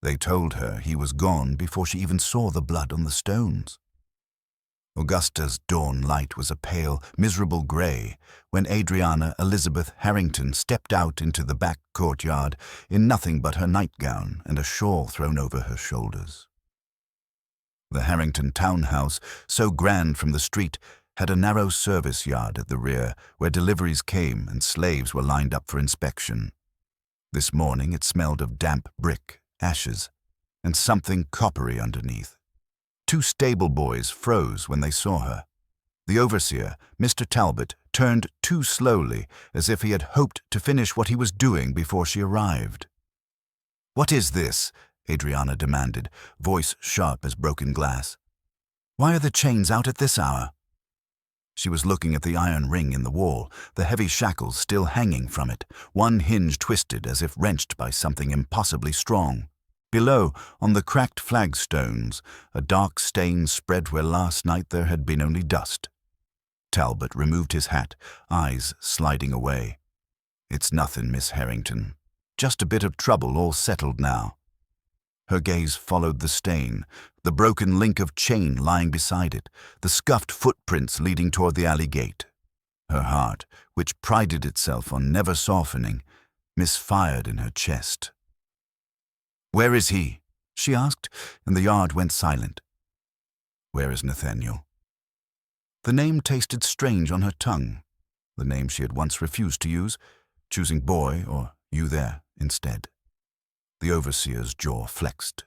They told her he was gone before she even saw the blood on the stones. Augusta's dawn light was a pale, miserable grey when Adriana Elizabeth Harrington stepped out into the back courtyard in nothing but her nightgown and a shawl thrown over her shoulders. The Harrington townhouse, so grand from the street, had a narrow service yard at the rear where deliveries came and slaves were lined up for inspection. This morning it smelled of damp brick, ashes, and something coppery underneath. 2 stable boys froze when they saw her. The overseer, Mr. Talbot, turned too slowly, as if he had hoped to finish what he was doing before she arrived. "What is this?" Adriana demanded, voice sharp as broken glass. "Why are the chains out at this hour?" She was looking at the iron ring in the wall, the heavy shackles still hanging from it, one hinge twisted as if wrenched by something impossibly strong. Below, on the cracked flagstones, a dark stain spread where last night there had been only dust. Talbot removed his hat, eyes sliding away. "It's nothing, Miss Harrington. Just a bit of trouble all settled now." Her gaze followed the stain, the broken link of chain lying beside it, the scuffed footprints leading toward the alley gate. Her heart, which prided itself on never softening, misfired in her chest. "Where is he?" she asked, and the yard went silent. "Where is Nathaniel?" The name tasted strange on her tongue, the name she had once refused to use, choosing boy or you there instead. The overseer's jaw flexed.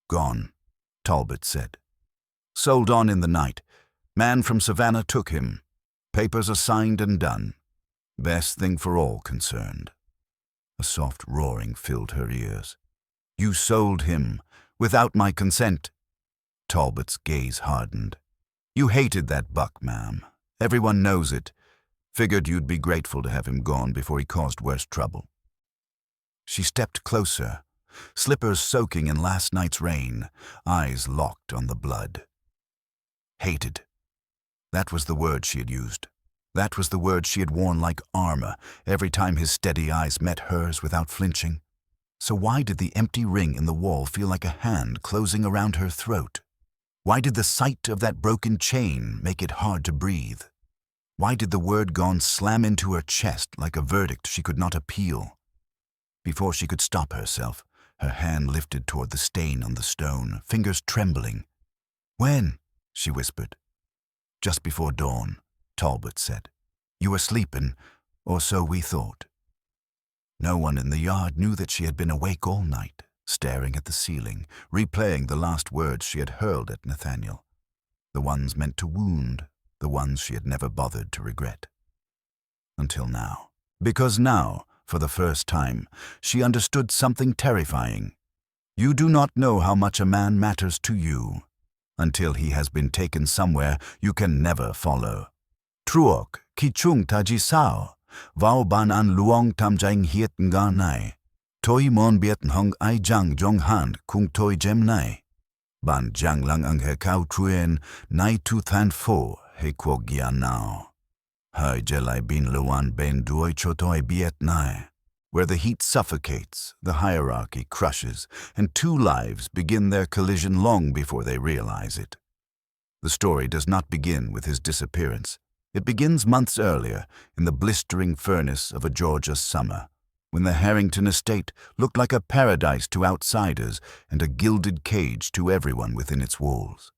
"Gone," Talbot said. "Sold on in the night. Man from Savannah took him. Papers are signed and done. Best thing for all concerned." A soft roaring filled her ears. "You sold him, without my consent." Talbot's gaze hardened. "You hated that buck, ma'am. Everyone knows it. Figured you'd be grateful to have him gone before he caused worse trouble." She stepped closer, slippers soaking in last night's rain, eyes locked on the blood. Hated. That was the word she had used. That was the word she had worn like armor every time his steady eyes met hers without flinching. So why did the empty ring in the wall feel like a hand closing around her throat? Why did the sight of that broken chain make it hard to breathe? Why did the word gone slam into her chest like a verdict she could not appeal? Before she could stop herself, her hand lifted toward the stain on the stone, fingers trembling. "When?" she whispered. "Just before dawn," Talbot said. "You were sleeping, or so we thought." No one in the yard knew that she had been awake all night, staring at the ceiling, replaying the last words she had hurled at Nathaniel. The ones meant to wound, the ones she had never bothered to regret. Until now. Because now, for the first time, she understood something terrifying. You do not know how much a man matters to you. Until he has been taken somewhere you can never follow. Truok, ki chung taji sao. Vao ban an luong tam jang hiet nga nai. Toi mon biet hong ai jang jong han kung toi jem nai. Ban jang lang ang he kau truen nai tu than fo he quo gia nao. Hai jelai bin luan ben duoi chotoi biet nai. Where the heat suffocates, the hierarchy crushes, and 2 lives begin their collision long before they realize it. The story does not begin with his disappearance. It begins months earlier, in the blistering furnace of a Georgia summer, when the Harrington estate looked like a paradise to outsiders and a gilded cage to everyone within its walls.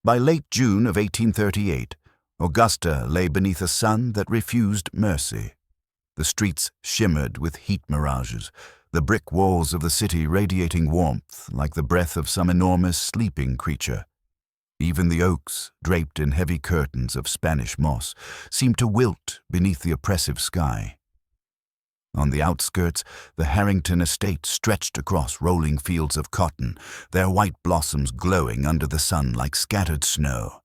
By late June of 1838, Augusta lay beneath a sun that refused mercy. The streets shimmered with heat mirages, the brick walls of the city radiating warmth like the breath of some enormous sleeping creature. Even the oaks, draped in heavy curtains of Spanish moss, seemed to wilt beneath the oppressive sky. On the outskirts, the Harrington estate stretched across rolling fields of cotton, their white blossoms glowing under the sun like scattered snow.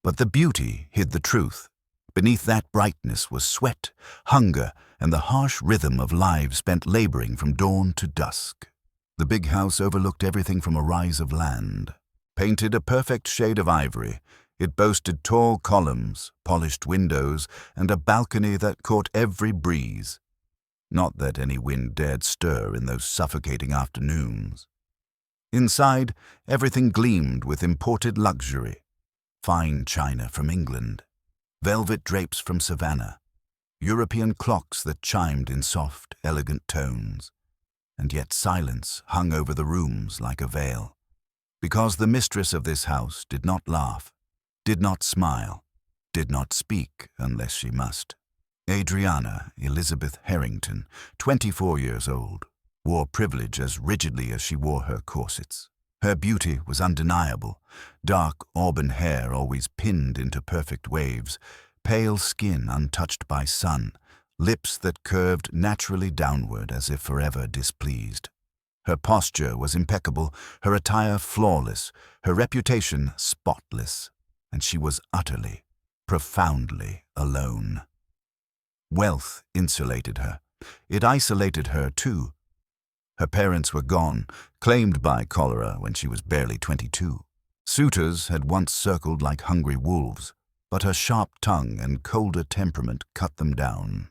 But the beauty hid the truth. Beneath that brightness was sweat, hunger, and the harsh rhythm of lives spent laboring from dawn to dusk. The big house overlooked everything from a rise of land. Painted a perfect shade of ivory, it boasted tall columns, polished windows, and a balcony that caught every breeze. Not that any wind dared stir in those suffocating afternoons. Inside, everything gleamed with imported luxury. Fine china from England, velvet drapes from Savannah, European clocks that chimed in soft, elegant tones. And yet silence hung over the rooms like a veil, because the mistress of this house did not laugh, did not smile, did not speak unless she must. Adriana Elizabeth Harrington, 24 years old, wore privilege as rigidly as she wore her corsets. Her beauty was undeniable, dark auburn hair always pinned into perfect waves, pale skin untouched by sun, lips that curved naturally downward as if forever displeased. Her posture was impeccable, her attire flawless, her reputation spotless, and she was utterly, profoundly alone. Wealth insulated her. It isolated her, too. Her parents were gone, claimed by cholera when she was barely 22. Suitors had once circled like hungry wolves, but her sharp tongue and colder temperament cut them down.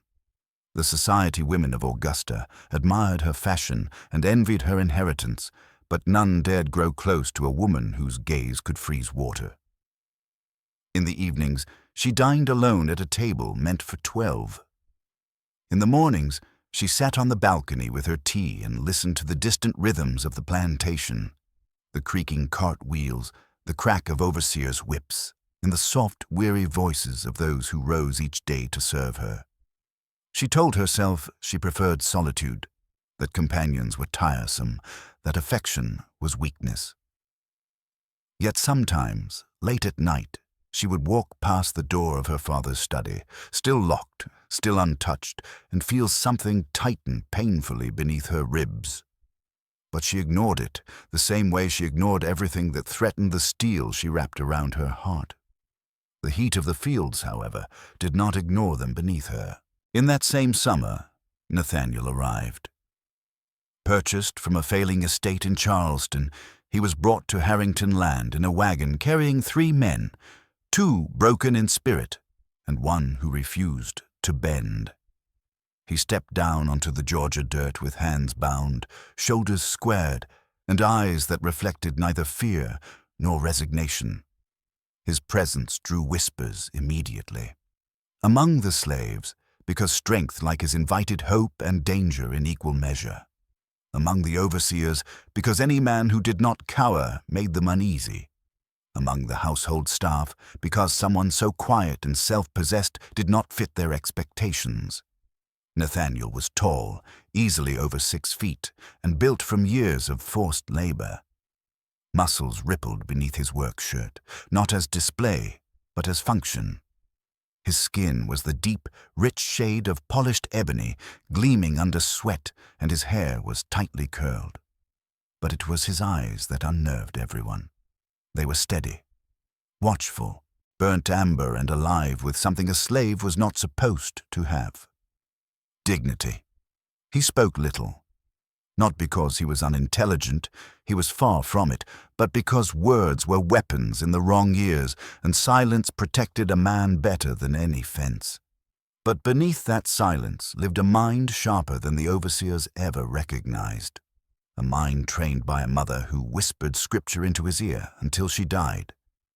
The society women of Augusta admired her fashion and envied her inheritance, but none dared grow close to a woman whose gaze could freeze water. In the evenings, she dined alone at a table meant for 12. In the mornings, she sat on the balcony with her tea and listened to the distant rhythms of the plantation, the creaking cart wheels, the crack of overseers' whips, and the soft, weary voices of those who rose each day to serve her. She told herself she preferred solitude, that companions were tiresome, that affection was weakness. Yet sometimes, late at night, she would walk past the door of her father's study, still locked, still untouched, and feel something tighten painfully beneath her ribs. But she ignored it, the same way she ignored everything that threatened the steel she wrapped around her heart. The heat of the fields, however, did not ignore them beneath her. In that same summer, Nathaniel arrived. Purchased from a failing estate in Charleston, he was brought to Harrington land in a wagon carrying 3 men, 2 broken in spirit, and 1 who refused to bend. He stepped down onto the Georgia dirt with hands bound, shoulders squared, and eyes that reflected neither fear nor resignation. His presence drew whispers immediately. Among the slaves, because strength like his invited hope and danger in equal measure. Among the overseers, because any man who did not cower made them uneasy. Among the household staff, because someone so quiet and self-possessed did not fit their expectations. Nathaniel was tall, easily over 6 feet, and built from years of forced labor. Muscles rippled beneath his work shirt, not as display, but as function. His skin was the deep, rich shade of polished ebony, gleaming under sweat, and his hair was tightly curled. But it was his eyes that unnerved everyone. They were steady, watchful, burnt amber and alive with something a slave was not supposed to have. Dignity. He spoke little. Not because he was unintelligent, he was far from it, but because words were weapons in the wrong ears, and silence protected a man better than any fence. But beneath that silence lived a mind sharper than the overseers ever recognized. A mind trained by a mother who whispered scripture into his ear until she died,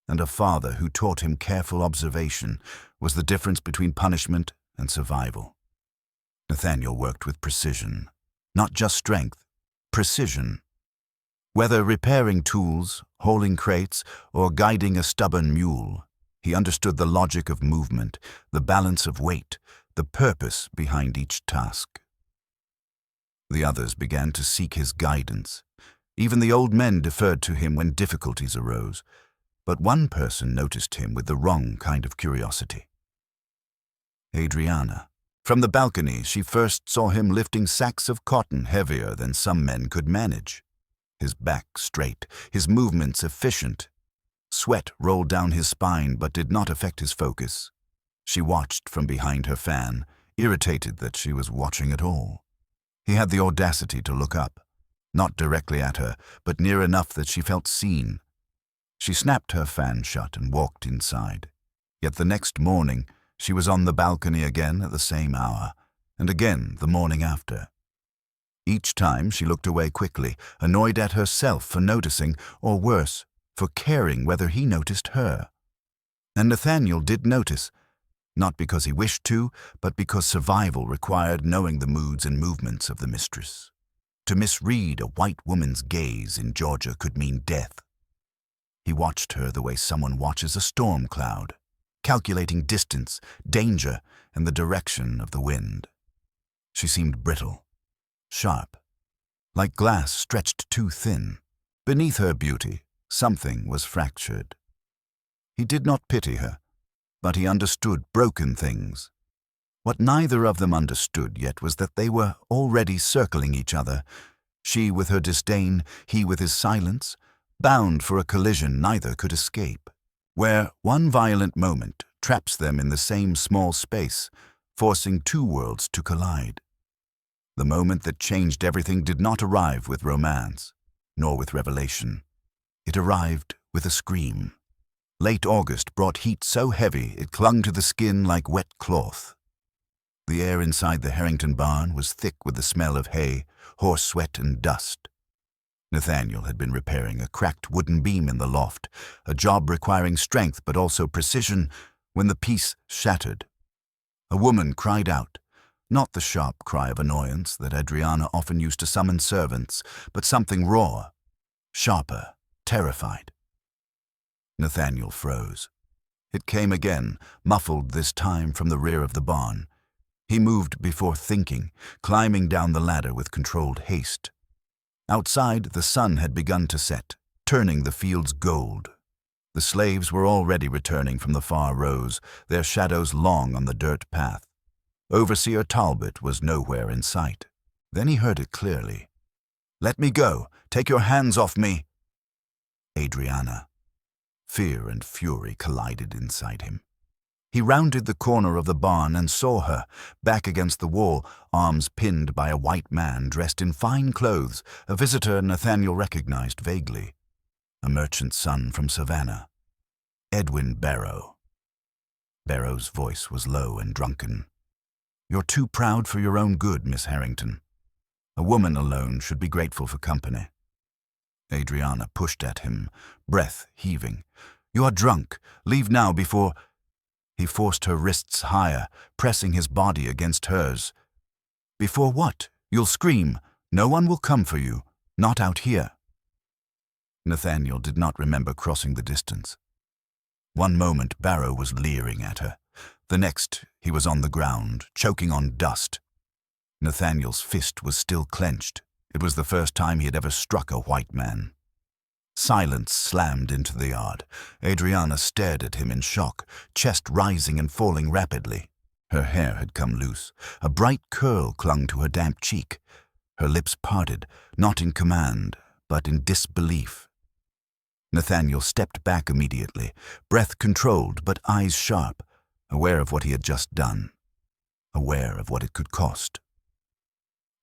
and a father who taught him careful observation was the difference between punishment and survival. Nathaniel worked with precision. Not just strength, precision. Whether repairing tools, hauling crates, or guiding a stubborn mule, he understood the logic of movement, the balance of weight, the purpose behind each task. The others began to seek his guidance. Even the old men deferred to him when difficulties arose, but one person noticed him with the wrong kind of curiosity. Adriana. From the balcony, she first saw him lifting sacks of cotton heavier than some men could manage. His back straight, his movements efficient. Sweat rolled down his spine but did not affect his focus. She watched from behind her fan, irritated that she was watching at all. He had the audacity to look up, not directly at her, but near enough that she felt seen. She snapped her fan shut and walked inside. Yet the next morning, she was on the balcony again at the same hour, and again the morning after. Each time she looked away quickly, annoyed at herself for noticing, or worse, for caring whether he noticed her. And Nathaniel did notice, not because he wished to, but because survival required knowing the moods and movements of the mistress. To misread a white woman's gaze in Georgia could mean death. He watched her the way someone watches a storm cloud, calculating distance, danger, and the direction of the wind. She seemed brittle, sharp, like glass stretched too thin. Beneath her beauty, something was fractured. He did not pity her, but he understood broken things. What neither of them understood yet was that they were already circling each other, she with her disdain, he with his silence, bound for a collision neither could escape, where one violent moment traps them in the same small space, forcing two worlds to collide. The moment that changed everything did not arrive with romance, nor with revelation. It arrived with a scream. Late August brought heat so heavy it clung to the skin like wet cloth. The air inside the Harrington barn was thick with the smell of hay, horse sweat, and dust. Nathaniel had been repairing a cracked wooden beam in the loft, a job requiring strength but also precision, when the piece shattered. A woman cried out, not the sharp cry of annoyance that Adriana often used to summon servants, but something raw, sharper, terrified. Nathaniel froze. It came again, muffled this time from the rear of the barn. He moved before thinking, climbing down the ladder with controlled haste. Outside, the sun had begun to set, turning the fields gold. The slaves were already returning from the far rows, their shadows long on the dirt path. Overseer Talbot was nowhere in sight. Then he heard it clearly. "Let me go! Take your hands off me!" Adriana. Fear and fury collided inside him. He rounded the corner of the barn and saw her, back against the wall, arms pinned by a white man dressed in fine clothes, a visitor Nathaniel recognized vaguely. A merchant's son from Savannah. Edwin Barrow. Barrow's voice was low and drunken. "You're too proud for your own good, Miss Harrington. A woman alone should be grateful for company." Adriana pushed at him, breath heaving. "You are drunk. Leave now before—" He forced her wrists higher, pressing his body against hers. "Before what? You'll scream. No one will come for you. Not out here." Nathaniel did not remember crossing the distance. One moment Barrow was leering at her. The next, he was on the ground, choking on dust. Nathaniel's fist was still clenched. It was the first time he had ever struck a white man. Silence slammed into the yard. Adriana stared at him in shock, chest rising and falling rapidly. Her hair had come loose. A bright curl clung to her damp cheek. Her lips parted, not in command, but in disbelief. Nathaniel stepped back immediately, breath controlled but eyes sharp, aware of what he had just done, aware of what it could cost.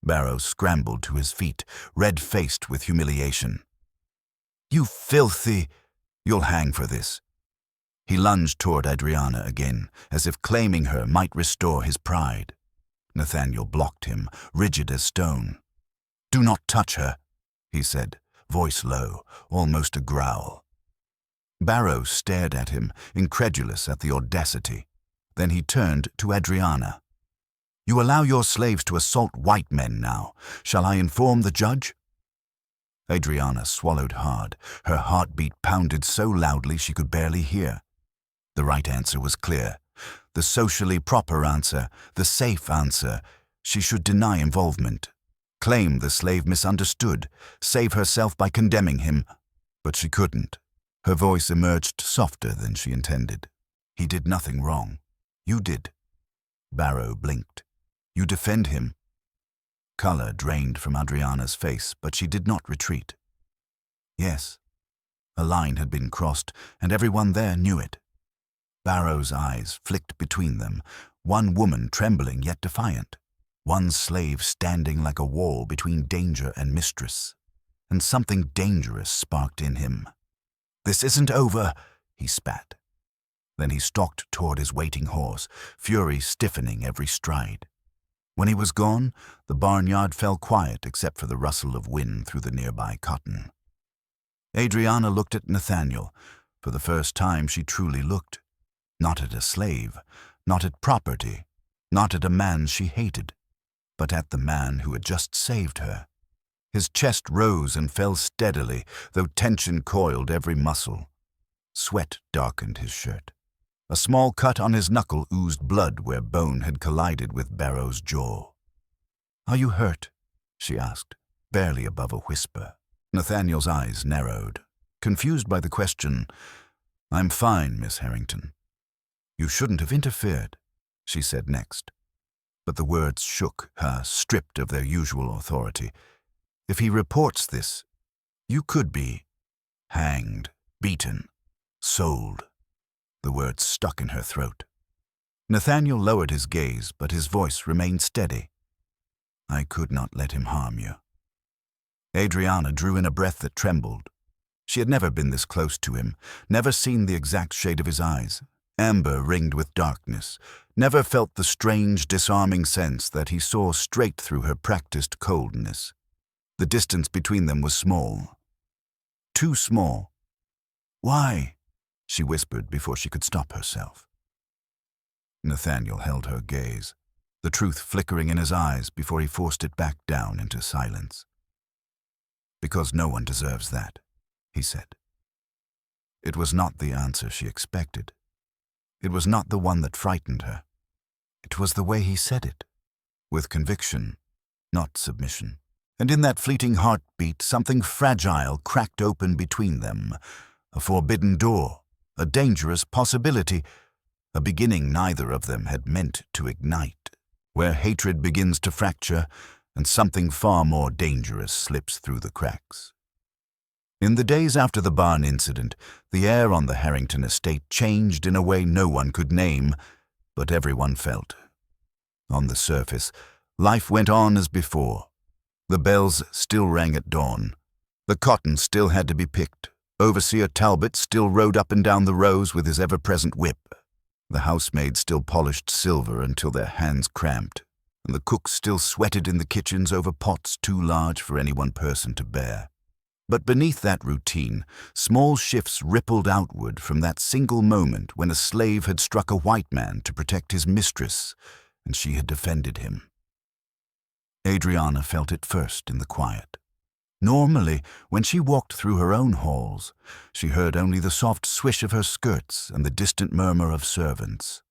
Barrow scrambled to his feet, red-faced with humiliation. "You filthy! You'll hang for this." He lunged toward Adriana again, as if claiming her might restore his pride. Nathaniel blocked him, rigid as stone. "Do not touch her," he said, voice low, almost a growl. Barrow stared at him, incredulous at the audacity. Then he turned to Adriana. "You allow your slaves to assault white men now. Shall I inform the judge?" Adriana swallowed hard. Her heartbeat pounded so loudly she could barely hear. The right answer was clear. The socially proper answer, the safe answer. She should deny involvement, claim the slave misunderstood, save herself by condemning him. But she couldn't. Her voice emerged softer than she intended. "He did nothing wrong. You did." Barrow blinked. "You defend him." Color drained from Adriana's face, but she did not retreat. Yes, a line had been crossed, and everyone there knew it. Barrow's eyes flicked between them, one woman trembling yet defiant, one slave standing like a wall between danger and mistress. And something dangerous sparked in him. "This isn't over," he spat. Then he stalked toward his waiting horse, fury stiffening every stride. When he was gone, the barnyard fell quiet except for the rustle of wind through the nearby cotton. Adriana looked at Nathaniel. For the first time she truly looked. Not at a slave, not at property, not at a man she hated, but at the man who had just saved her. His chest rose and fell steadily, though tension coiled every muscle. Sweat darkened his shirt. A small cut on his knuckle oozed blood where bone had collided with Barrow's jaw. "Are you hurt?" she asked, barely above a whisper. Nathaniel's eyes narrowed, confused by the question. "I'm fine, Miss Harrington." "You shouldn't have interfered," she said next. But the words shook her, stripped of their usual authority. "If he reports this, you could be hanged, beaten, sold." The words stuck in her throat. Nathaniel lowered his gaze, but his voice remained steady. "I could not let him harm you." Adriana drew in a breath that trembled. She had never been this close to him, never seen the exact shade of his eyes, amber ringed with darkness, never felt the strange, disarming sense that he saw straight through her practiced coldness. The distance between them was small. Too small. "Why?" she whispered before she could stop herself. Nathaniel held her gaze, the truth flickering in his eyes before he forced it back down into silence. "Because no one deserves that," he said. It was not the answer she expected. It was not the one that frightened her. It was the way he said it, with conviction, not submission. And in that fleeting heartbeat, something fragile cracked open between them, a forbidden door, a dangerous possibility, a beginning neither of them had meant to ignite, where hatred begins to fracture and something far more dangerous slips through the cracks. In the days after the barn incident, the air on the Harrington estate changed in a way no one could name, but everyone felt. On the surface, life went on as before. The bells still rang at dawn. The cotton still had to be picked. Overseer Talbot still rode up and down the rows with his ever-present whip. The housemaids still polished silver until their hands cramped, and the cooks still sweated in the kitchens over pots too large for any one person to bear. But beneath that routine, small shifts rippled outward from that single moment when a slave had struck a white man to protect his mistress, and she had defended him. Adriana felt it first in the quiet. Normally, when she walked through her own halls, she heard only the soft swish of her skirts and the distant murmur of servants.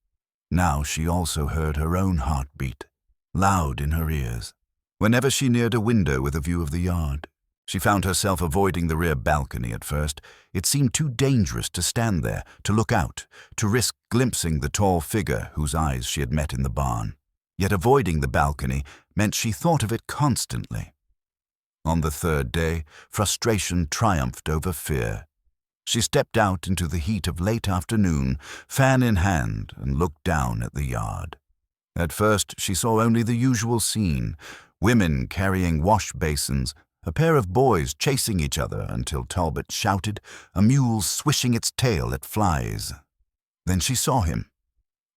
Now she also heard her own heartbeat, loud in her ears, whenever she neared a window with a view of the yard. She found herself avoiding the rear balcony at first. It seemed too dangerous to stand there, to look out, to risk glimpsing the tall figure whose eyes she had met in the barn. Yet avoiding the balcony meant she thought of it constantly. On the third day, frustration triumphed over fear. She stepped out into the heat of late afternoon, fan in hand, and looked down at the yard. At first, she saw only the usual scene, women carrying wash basins, a pair of boys chasing each other until Talbot shouted, a mule swishing its tail at flies. Then she saw him.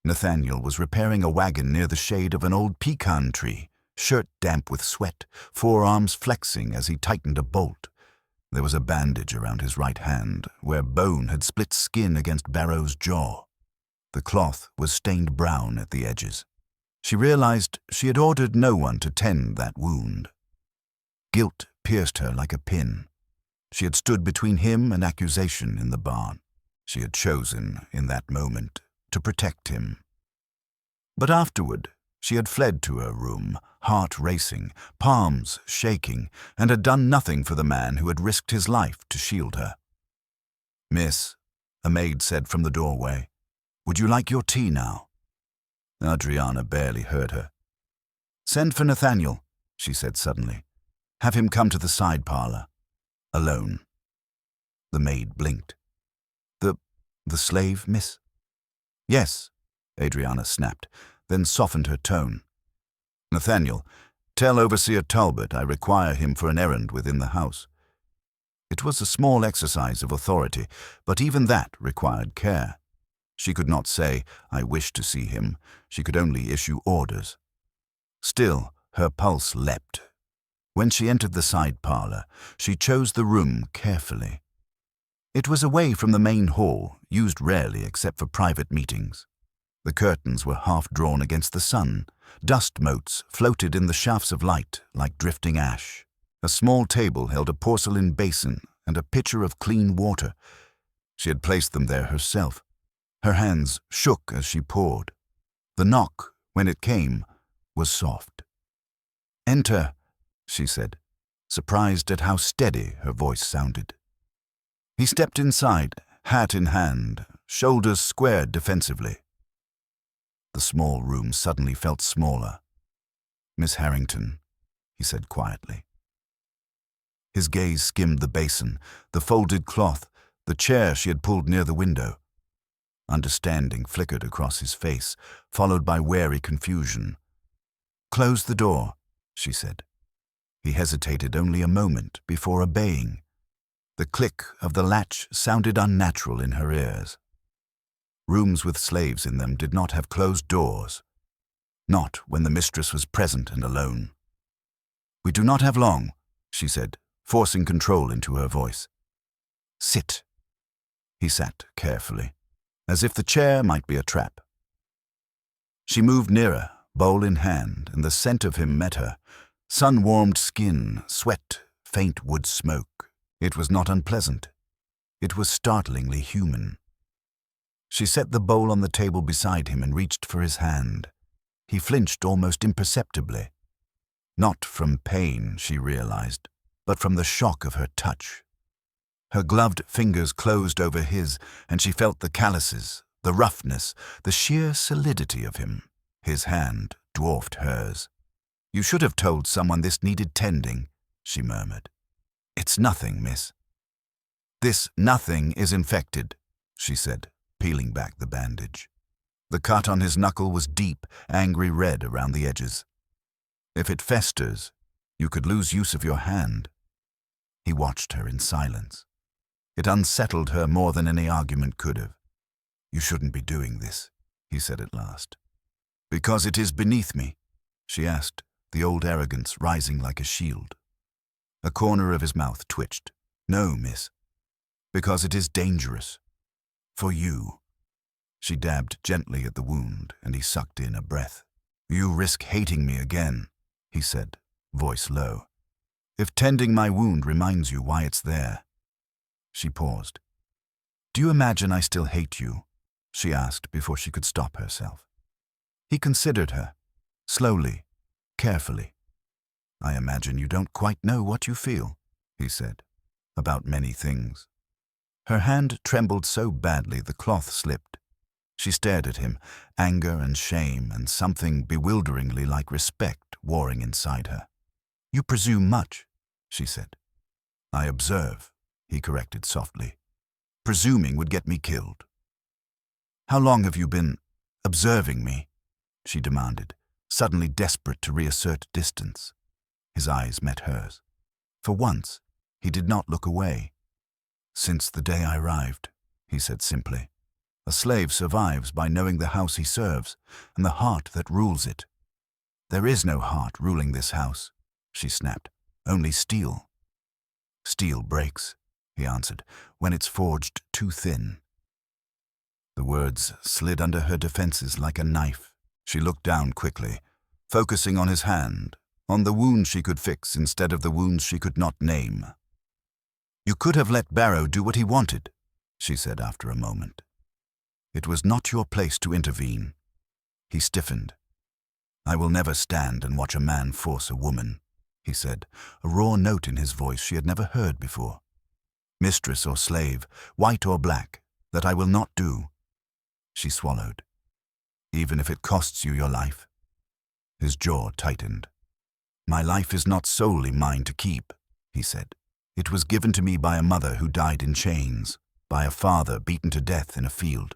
Nathaniel was repairing a wagon near the shade of an old pecan tree, shirt damp with sweat, forearms flexing as he tightened a bolt. There was a bandage around his right hand, where bone had split skin against Barrow's jaw. The cloth was stained brown at the edges. She realized she had ordered no one to tend that wound. Guilt pierced her like a pin. She had stood between him and accusation in the barn. She had chosen, in that moment, to protect him. But afterward, she had fled to her room, heart racing, palms shaking, and had done nothing for the man who had risked his life to shield her. "Miss," a maid said from the doorway, "would you like your tea now?" Adriana barely heard her. "Send for Nathaniel," she said suddenly. "Have him come to the side parlor. Alone." The maid blinked. The slave, miss?" "Yes," Adriana snapped, then softened her tone. "Nathaniel, tell Overseer Talbot I require him for an errand within the house." It was a small exercise of authority, but even that required care. She could not say, "I wish to see him." She could only issue orders. Still, her pulse leapt. When she entered the side parlor, she chose the room carefully. It was away from the main hall, used rarely except for private meetings. The curtains were half drawn against the sun. Dust motes floated in the shafts of light like drifting ash. A small table held a porcelain basin and a pitcher of clean water. She had placed them there herself. Her hands shook as she poured. The knock, when it came, was soft. "Enter," she said, surprised at how steady her voice sounded. He stepped inside, hat in hand, shoulders squared defensively. The small room suddenly felt smaller. "Miss Harrington," he said quietly. His gaze skimmed the basin, the folded cloth, the chair she had pulled near the window. Understanding flickered across his face, followed by wary confusion. "Close the door," she said. He hesitated only a moment before obeying. The click of the latch sounded unnatural in her ears. Rooms with slaves in them did not have closed doors. Not when the mistress was present and alone. "We do not have long," she said, forcing control into her voice. "Sit." He sat carefully, as if the chair might be a trap. She moved nearer, bowl in hand, and the scent of him met her. Sun-warmed skin, sweat, faint wood smoke. It was not unpleasant. It was startlingly human. She set the bowl on the table beside him and reached for his hand. He flinched almost imperceptibly. Not from pain, she realized, but from the shock of her touch. Her gloved fingers closed over his, and she felt the calluses, the roughness, the sheer solidity of him. His hand dwarfed hers. "You should have told someone this needed tending," she murmured. "It's nothing, miss." "This nothing is infected," she said, peeling back the bandage. The cut on his knuckle was deep, angry red around the edges. "If it festers, you could lose use of your hand." He watched her in silence. It unsettled her more than any argument could have. "You shouldn't be doing this," he said at last. "Because it is beneath me?" she asked, the old arrogance rising like a shield. A corner of his mouth twitched. "No, miss. Because it is dangerous. For you." She dabbed gently at the wound, and he sucked in a breath. "You risk hating me again," he said, voice low. "If tending my wound reminds you why it's there." She paused. "Do you imagine I still hate you?" she asked before she could stop herself. He considered her, slowly, carefully. "I imagine you don't quite know what you feel," he said, "about many things." Her hand trembled so badly the cloth slipped. She stared at him, anger and shame and something bewilderingly like respect warring inside her. "You presume much," she said. "I observe," he corrected softly. "Presuming would get me killed." "How long have you been observing me?" she demanded, suddenly desperate to reassert distance. His eyes met hers. For once, he did not look away. "Since the day I arrived," he said simply. "A slave survives by knowing the house he serves and the heart that rules it." "There is no heart ruling this house," she snapped. "Only steel." "Steel breaks," he answered, "when it's forged too thin." The words slid under her defenses like a knife. She looked down quickly, focusing on his hand, on the wound she could fix instead of the wounds she could not name. "You could have let Barrow do what he wanted," she said after a moment. "It was not your place to intervene." He stiffened. "I will never stand and watch a man force a woman," he said, a raw note in his voice she had never heard before. "Mistress or slave, white or black, that I will not do." She swallowed. "Even if it costs you your life?" His jaw tightened. "My life is not solely mine to keep," he said. "It was given to me by a mother who died in chains, by a father beaten to death in a field.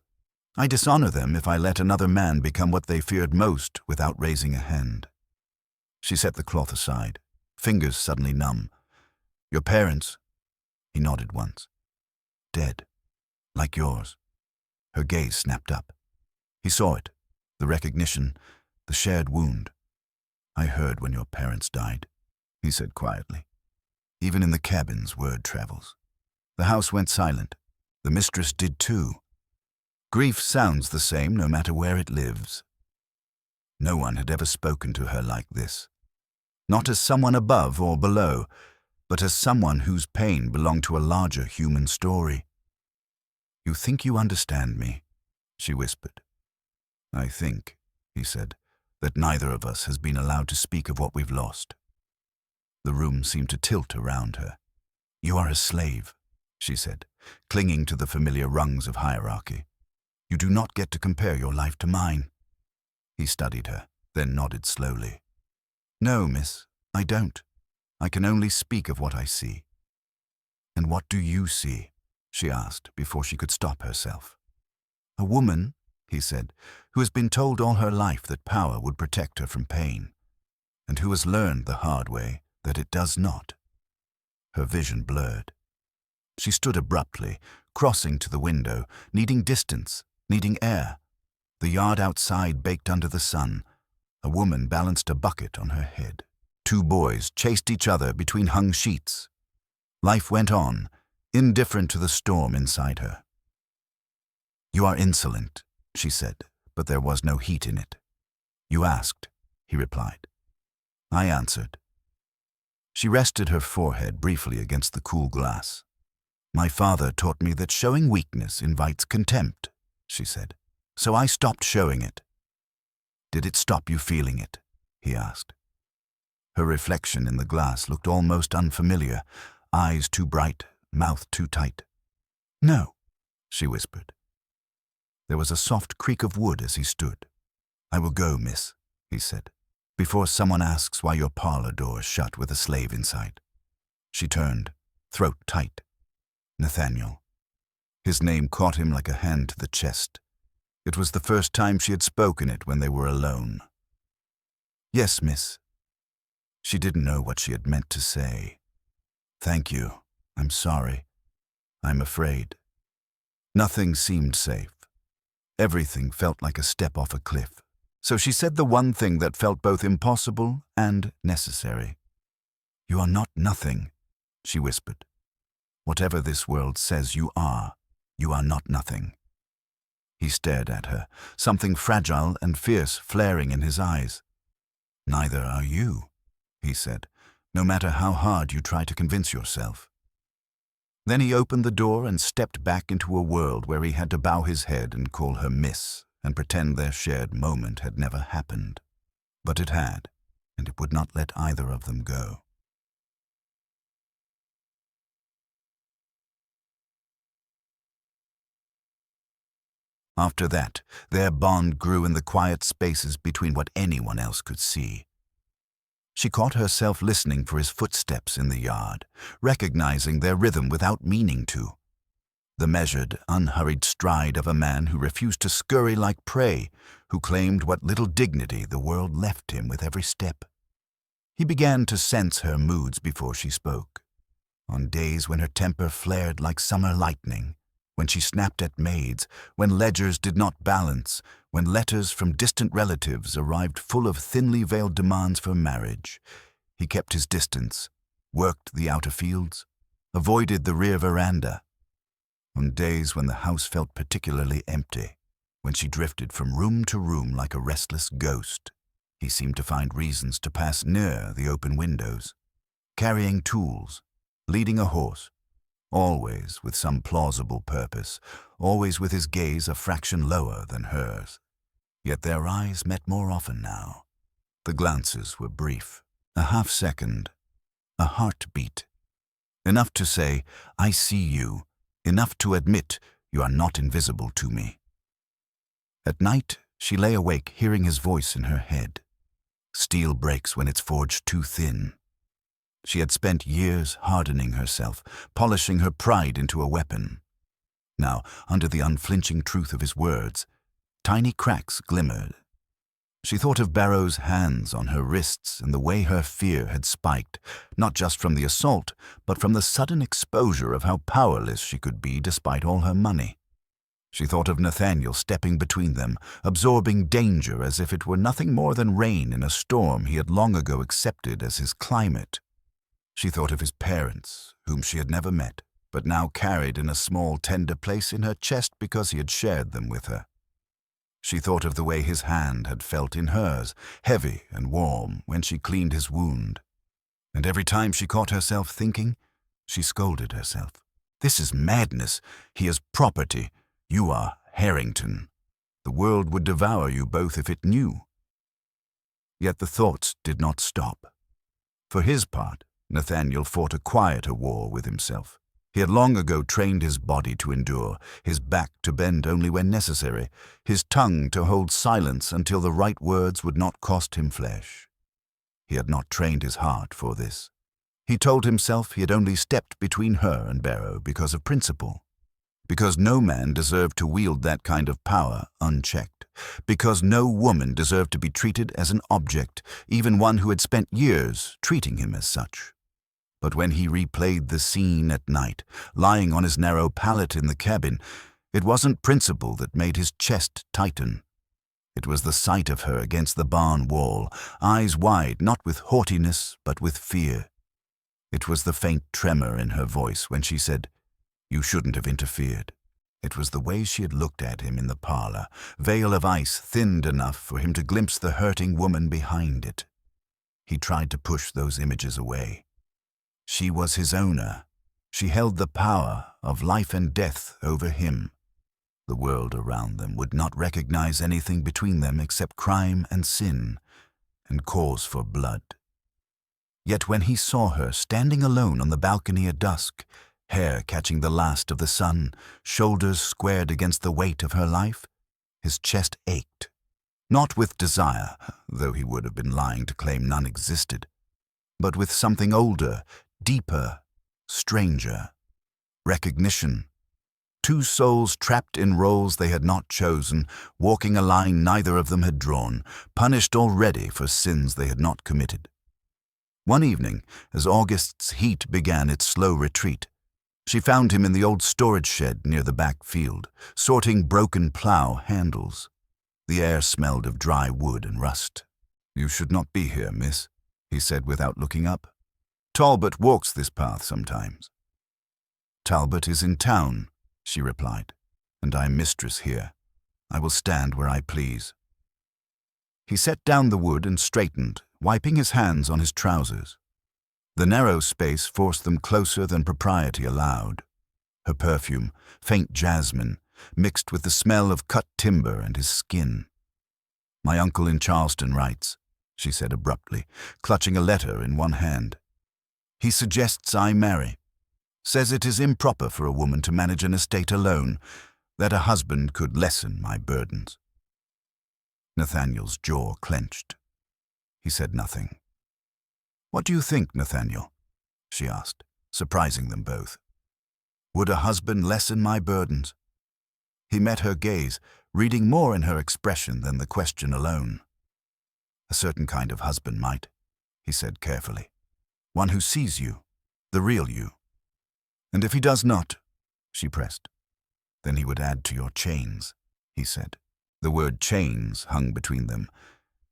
I dishonor them if I let another man become what they feared most without raising a hand." She set the cloth aside, fingers suddenly numb. "Your parents?" He nodded once. "Dead. Like yours." Her gaze snapped up. He saw it, the recognition, the shared wound. I heard when your parents died, he said quietly. Even in the cabins, word travels. The house went silent. The mistress did too. Grief sounds the same no matter where it lives. No one had ever spoken to her like this. Not as someone above or below, but as someone whose pain belonged to a larger human story. You think you understand me, she whispered. I think, he said, that neither of us has been allowed to speak of what we've lost. The room seemed to tilt around her. You are a slave, she said, clinging to the familiar rungs of hierarchy. You do not get to compare your life to mine. He studied her, then nodded slowly. No, miss, I don't. I can only speak of what I see. And what do you see? She asked before she could stop herself. A woman, he said, who has been told all her life that power would protect her from pain, and who has learned the hard way that it does not. Her vision blurred. She stood abruptly, crossing to the window, needing distance, needing air. The yard outside baked under the sun. A woman balanced a bucket on her head. Two boys chased each other between hung sheets. Life went on, indifferent to the storm inside her. You are insolent, she said, but there was no heat in it. You asked, he replied. I answered. She rested her forehead briefly against the cool glass. My father taught me that showing weakness invites contempt, she said, so I stopped showing it. Did it stop you feeling it? He asked. Her reflection in the glass looked almost unfamiliar, eyes too bright, mouth too tight. No, she whispered. There was a soft creak of wood as he stood. I will go, miss, he said, before someone asks why your parlor door is shut with a slave inside. She turned, throat tight. Nathaniel. His name caught him like a hand to the chest. It was the first time she had spoken it when they were alone. Yes, miss. She didn't know what she had meant to say. Thank you. I'm sorry. I'm afraid. Nothing seemed safe. Everything felt like a step off a cliff. So she said the one thing that felt both impossible and necessary. You are not nothing, she whispered. Whatever this world says you are not nothing. He stared at her, something fragile and fierce flaring in his eyes. Neither are you, he said, no matter how hard you try to convince yourself. Then he opened the door and stepped back into a world where he had to bow his head and call her miss and pretend their shared moment had never happened. But it had, and it would not let either of them go. After that, their bond grew in the quiet spaces between what anyone else could see. She caught herself listening for his footsteps in the yard, recognizing their rhythm without meaning to. The measured, unhurried stride of a man who refused to scurry like prey, who claimed what little dignity the world left him with every step. He began to sense her moods before she spoke. On days when her temper flared like summer lightning, when she snapped at maids, when ledgers did not balance, when letters from distant relatives arrived full of thinly veiled demands for marriage, he kept his distance, worked the outer fields, avoided the rear veranda. On days when the house felt particularly empty, when she drifted from room to room like a restless ghost, he seemed to find reasons to pass near the open windows, carrying tools, leading a horse, always with some plausible purpose, always with his gaze a fraction lower than hers. Yet their eyes met more often now. The glances were brief, a half-second, a heartbeat. Enough to say, I see you, enough to admit you are not invisible to me. At night, she lay awake hearing his voice in her head. Steel breaks when it's forged too thin. She had spent years hardening herself, polishing her pride into a weapon. Now, under the unflinching truth of his words, tiny cracks glimmered. She thought of Barrow's hands on her wrists and the way her fear had spiked, not just from the assault, but from the sudden exposure of how powerless she could be despite all her money. She thought of Nathaniel stepping between them, absorbing danger as if it were nothing more than rain in a storm he had long ago accepted as his climate. She thought of his parents, whom she had never met, but now carried in a small tender place in her chest because he had shared them with her. She thought of the way his hand had felt in hers, heavy and warm, when she cleaned his wound. And every time she caught herself thinking, she scolded herself. This is madness. He is property. You are Harrington. The world would devour you both if it knew. Yet the thoughts did not stop. For his part, Nathaniel fought a quieter war with himself. He had long ago trained his body to endure, his back to bend only when necessary, his tongue to hold silence until the right words would not cost him flesh. He had not trained his heart for this. He told himself he had only stepped between her and Barrow because of principle, because no man deserved to wield that kind of power unchecked, because no woman deserved to be treated as an object, even one who had spent years treating him as such. But when he replayed the scene at night, lying on his narrow pallet in the cabin, it wasn't principle that made his chest tighten. It was the sight of her against the barn wall, eyes wide, not with haughtiness, but with fear. It was the faint tremor in her voice when she said, "You shouldn't have interfered." It was the way she had looked at him in the parlor, veil of ice thinned enough for him to glimpse the hurting woman behind it. He tried to push those images away. She was his owner. She held the power of life and death over him. The world around them would not recognize anything between them except crime and sin, and cause for blood. Yet when he saw her standing alone on the balcony at dusk, hair catching the last of the sun, shoulders squared against the weight of her life, his chest ached. Not with desire, though he would have been lying to claim none existed, but with something older, deeper, stranger. Recognition. Two souls trapped in roles they had not chosen, walking a line neither of them had drawn, punished already for sins they had not committed. One evening, as August's heat began its slow retreat, she found him in the old storage shed near the back field, sorting broken plough handles. The air smelled of dry wood and rust. "You should not be here, miss," he said without looking up. "Talbot walks this path sometimes." "Talbot is in town," she replied, "and I am mistress here. I will stand where I please." He set down the wood and straightened, wiping his hands on his trousers. The narrow space forced them closer than propriety allowed. Her perfume, faint jasmine, mixed with the smell of cut timber and his skin. "My uncle in Charleston writes," she said abruptly, clutching a letter in one hand. "He suggests I marry. Says it is improper for a woman to manage an estate alone, that a husband could lessen my burdens." Nathaniel's jaw clenched. He said nothing. "What do you think, Nathaniel?" she asked, surprising them both. "Would a husband lessen my burdens?" He met her gaze, reading more in her expression than the question alone. "A certain kind of husband might," he said carefully. "One who sees you, the real you." "And if he does not?" she pressed. "Then he would add to your chains," he said. The word chains hung between them.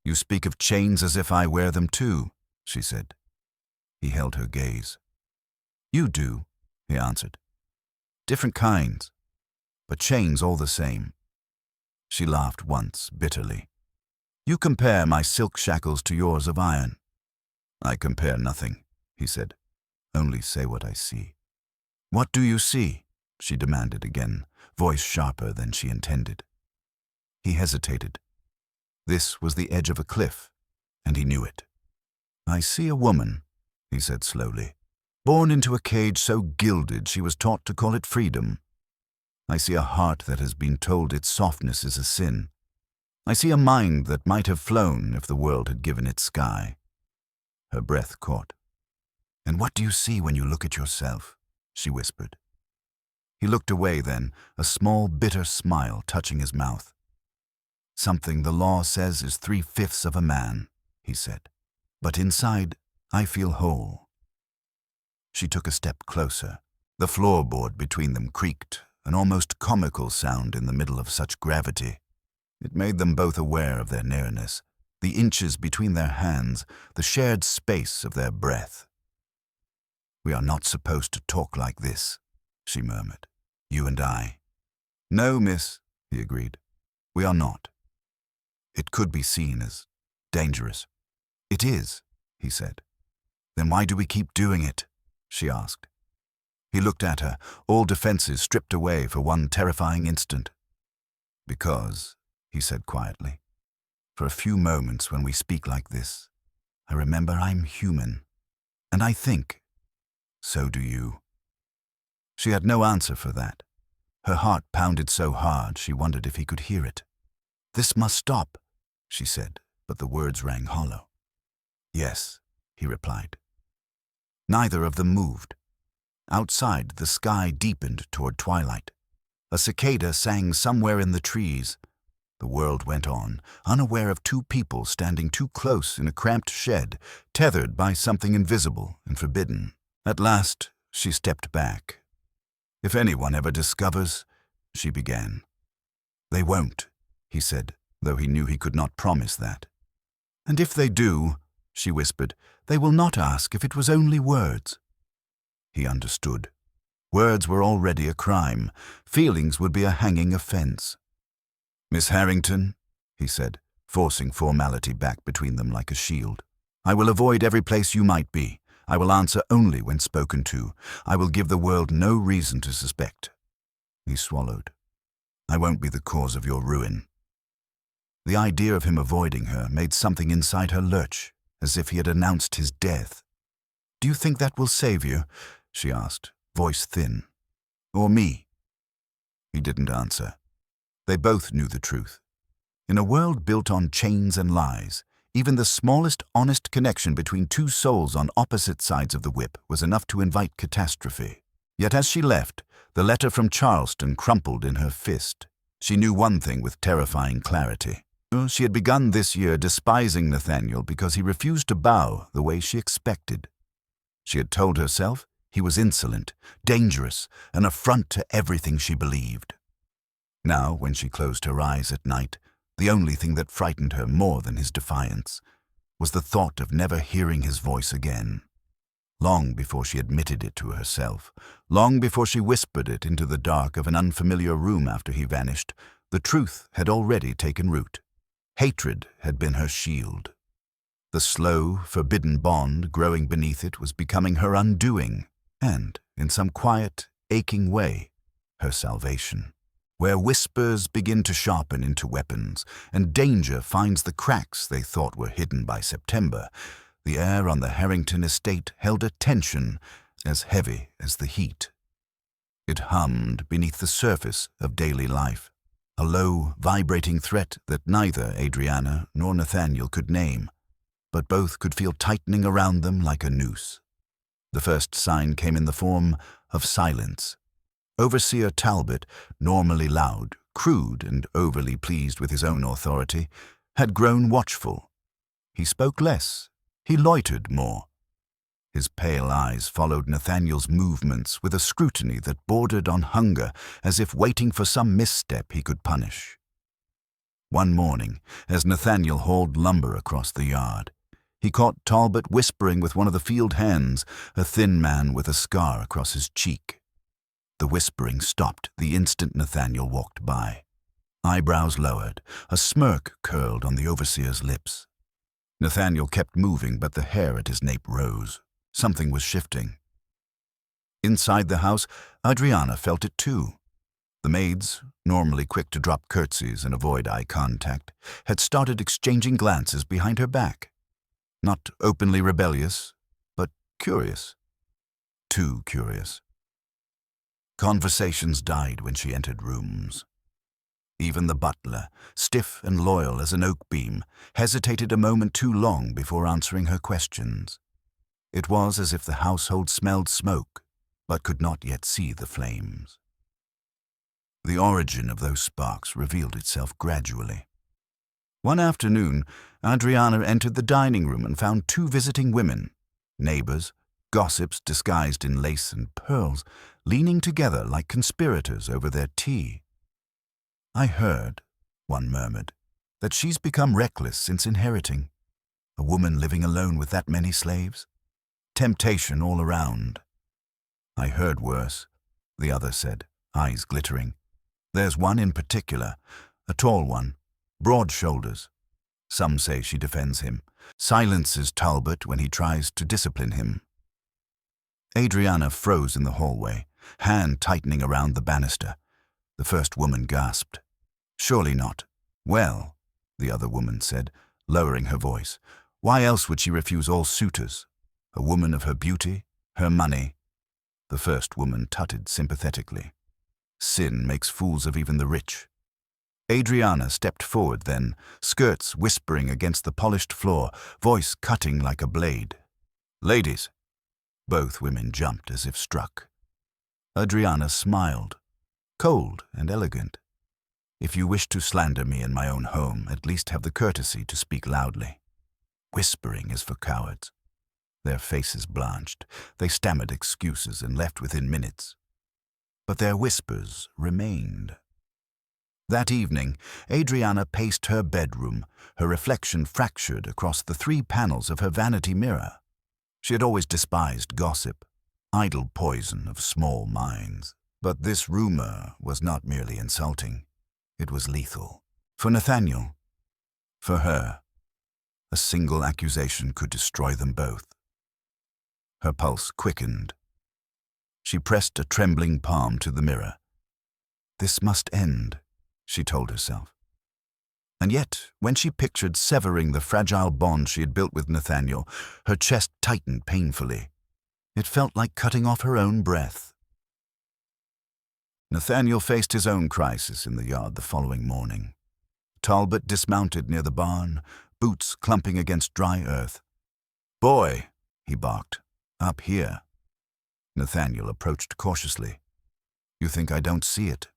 "You speak of chains as if I wear them too," she said. He held her gaze. "You do," he answered. "Different kinds, but chains all the same." She laughed once, bitterly. "You compare my silk shackles to yours of iron." "I compare nothing," he said. "Only say what I see." "What do you see?" she demanded again, voice sharper than she intended. He hesitated. This was the edge of a cliff, and he knew it. "I see a woman," he said slowly, "born into a cage so gilded she was taught to call it freedom. I see a heart that has been told its softness is a sin. I see a mind that might have flown if the world had given it sky." Her breath caught. "And what do you see when you look at yourself?" she whispered. He looked away then, a small, bitter smile touching his mouth. "Something the law says is 3/5 of a man," he said. "But inside, I feel whole." She took a step closer. The floorboard between them creaked, an almost comical sound in the middle of such gravity. It made them both aware of their nearness, the inches between their hands, the shared space of their breath. "We are not supposed to talk like this," she murmured. "You and I." "No, miss," he agreed. "We are not. It could be seen as dangerous." "It is," he said. "Then why do we keep doing it?" she asked. He looked at her, all defenses stripped away for one terrifying instant. "Because," he said quietly, "for a few moments when we speak like this, I remember I'm human. And I think, so do you." She had no answer for that. Her heart pounded so hard she wondered if he could hear it. "This must stop," she said, but the words rang hollow. "Yes," he replied. Neither of them moved. Outside, the sky deepened toward twilight. A cicada sang somewhere in the trees. The world went on, unaware of two people standing too close in a cramped shed, tethered by something invisible and forbidden. At last, she stepped back. "If anyone ever discovers," she began. "They won't," he said, though he knew he could not promise that. "And if they do," she whispered, "they will not ask if it was only words." He understood. Words were already a crime. Feelings would be a hanging offense. "Miss Harrington," he said, forcing formality back between them like a shield, "I will avoid every place you might be. I will answer only when spoken to. I will give the world no reason to suspect." He swallowed. "I won't be the cause of your ruin." The idea of him avoiding her made something inside her lurch, as if he had announced his death. "Do you think that will save you?" she asked, voice thin. "Or me?" He didn't answer. They both knew the truth. In a world built on chains and lies, even the smallest honest connection between two souls on opposite sides of the whip was enough to invite catastrophe. Yet as she left, the letter from Charleston crumpled in her fist. She knew one thing with terrifying clarity. She had begun this year despising Nathaniel because he refused to bow the way she expected. She had told herself he was insolent, dangerous, an affront to everything she believed. Now, when she closed her eyes at night, the only thing that frightened her more than his defiance was the thought of never hearing his voice again. Long before she admitted it to herself, long before she whispered it into the dark of an unfamiliar room after he vanished, the truth had already taken root. Hatred had been her shield. The slow, forbidden bond growing beneath it was becoming her undoing, and, in some quiet, aching way, her salvation. Where whispers begin to sharpen into weapons, and danger finds the cracks they thought were hidden by September, the air on the Harrington estate held a tension as heavy as the heat. It hummed beneath the surface of daily life, a low, vibrating threat that neither Adriana nor Nathaniel could name, but both could feel tightening around them like a noose. The first sign came in the form of silence. Overseer Talbot, normally loud, crude, and overly pleased with his own authority, had grown watchful. He spoke less. He loitered more. His pale eyes followed Nathaniel's movements with a scrutiny that bordered on hunger, as if waiting for some misstep he could punish. One morning, as Nathaniel hauled lumber across the yard, he caught Talbot whispering with one of the field hands, a thin man with a scar across his cheek. The whispering stopped the instant Nathaniel walked by. Eyebrows lowered, a smirk curled on the overseer's lips. Nathaniel kept moving, but the hair at his nape rose. Something was shifting. Inside the house, Adriana felt it too. The maids, normally quick to drop curtsies and avoid eye contact, had started exchanging glances behind her back. Not openly rebellious, but curious. Too curious. Conversations died when she entered rooms. Even the butler, stiff and loyal as an oak beam, hesitated a moment too long before answering her questions. It was as if the household smelled smoke, but could not yet see the flames. The origin of those sparks revealed itself gradually. One afternoon, Adriana entered the dining room and found two visiting women, neighbors, gossips disguised in lace and pearls, leaning together like conspirators over their tea. "I heard," one murmured, "that she's become reckless since inheriting. A woman living alone with that many slaves? Temptation all around." "I heard worse," the other said, eyes glittering. "There's one in particular, a tall one, broad shoulders. Some say she defends him, silences Talbot when he tries to discipline him." Adriana froze in the hallway, hand tightening around the banister. The first woman gasped. "Surely not." "Well," the other woman said, lowering her voice, "why else would she refuse all suitors? A woman of her beauty, her money." The first woman tutted sympathetically. "Sin makes fools of even the rich." Adriana stepped forward then, skirts whispering against the polished floor, voice cutting like a blade. "Ladies." Both women jumped as if struck. Adriana smiled, cold and elegant. "If you wish to slander me in my own home, at least have the courtesy to speak loudly. Whispering is for cowards." Their faces blanched. They stammered excuses and left within minutes. But their whispers remained. That evening, Adriana paced her bedroom, her reflection fractured across the 3 panels of her vanity mirror. She had always despised gossip, idle poison of small minds. But this rumor was not merely insulting. It was lethal. For Nathaniel, for her, a single accusation could destroy them both. Her pulse quickened. She pressed a trembling palm to the mirror. "This must end," she told herself. And yet, when she pictured severing the fragile bond she had built with Nathaniel, her chest tightened painfully. It felt like cutting off her own breath. Nathaniel faced his own crisis in the yard the following morning. Talbot dismounted near the barn, boots clumping against dry earth. "Boy," he barked, "up here." Nathaniel approached cautiously. "You think I don't see it?"